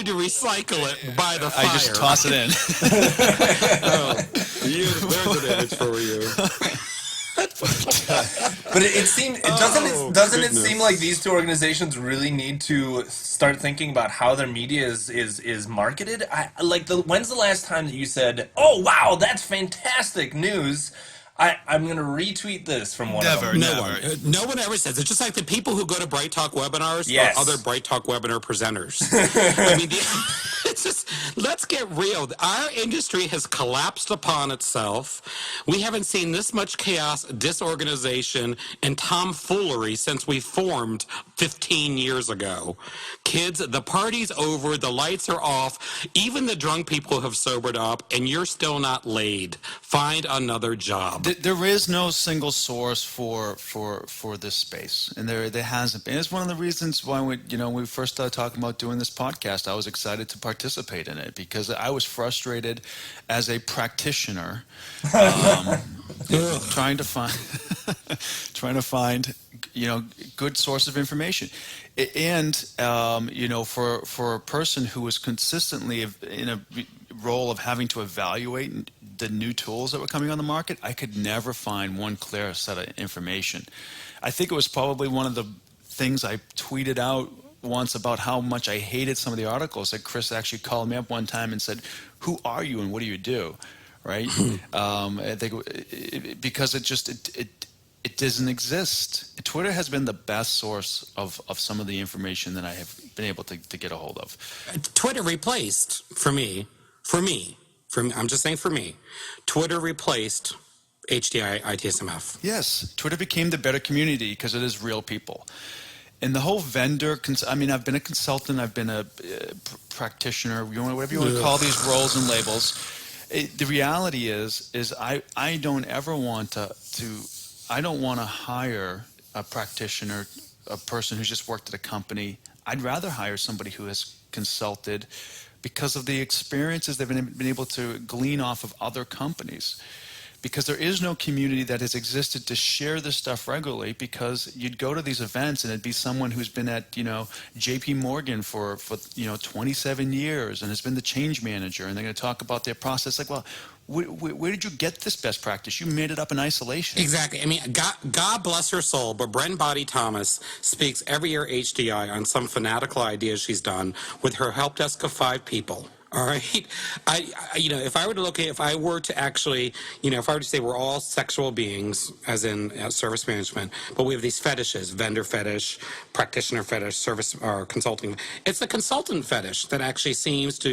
you to recycle it by the fire. I just toss it in. Oh, there's an image for you. But it seems doesn't it seem like these two organizations really need to start thinking about how their media is marketed? When's the last time that you said, "Oh wow, that's fantastic news"? I'm going to retweet this from one of them. No one ever says it. Just like the people who go to Bright Talk webinars Yes. are other Bright Talk webinar presenters. I mean, it's just, let's get real. Our industry has collapsed upon itself. We haven't seen this much chaos, disorganization, and tomfoolery since we formed 15 years ago. Kids, the party's over, the lights are off, even the drunk people have sobered up, and you're still not laid. Find another job. There is no single source for this space, and there hasn't been. It's one of the reasons why when we first started talking about doing this podcast, I was excited to participate in it because I was frustrated as a practitioner, trying to find good source of information, and for a person who was consistently in a role of having to evaluate the new tools that were coming on the market, I could never find one clear set of information. I think it was probably one of the things I tweeted out once about how much I hated some of the articles that Chris actually called me up one time and said, "Who are you and what do you do?" Right? I think because it doesn't exist. Twitter has been the best source of some of the information that I have been able to get a hold of. Twitter replaced, for me, I'm just saying for me, Twitter replaced HDI ITSMF. Yes, Twitter became the better community because it is real people. And the whole vendor, I've been a consultant, I've been a practitioner, whatever you want to call these roles and labels. The reality is I don't ever want I don't want to hire a practitioner, a person who's just worked at a company. I'd rather hire somebody who has consulted because of the experiences they've been able to glean off of other companies. Because there is no community that has existed to share this stuff regularly, because you'd go to these events and it'd be someone who's been at, JP Morgan for 27 years and has been the change manager, and they're going to talk about their process. Like, well, where did you get this best practice? You made it up in isolation. Exactly. I mean, God bless her soul, but Bren Body Thomas speaks every year HDI on some fanatical idea she's done with her help desk of 5 people. All right. If I were to actually, if I were to say we're all sexual beings, as in service management, but we have these fetishes, vendor fetish, practitioner fetish, service or consulting. It's the consultant fetish that actually seems to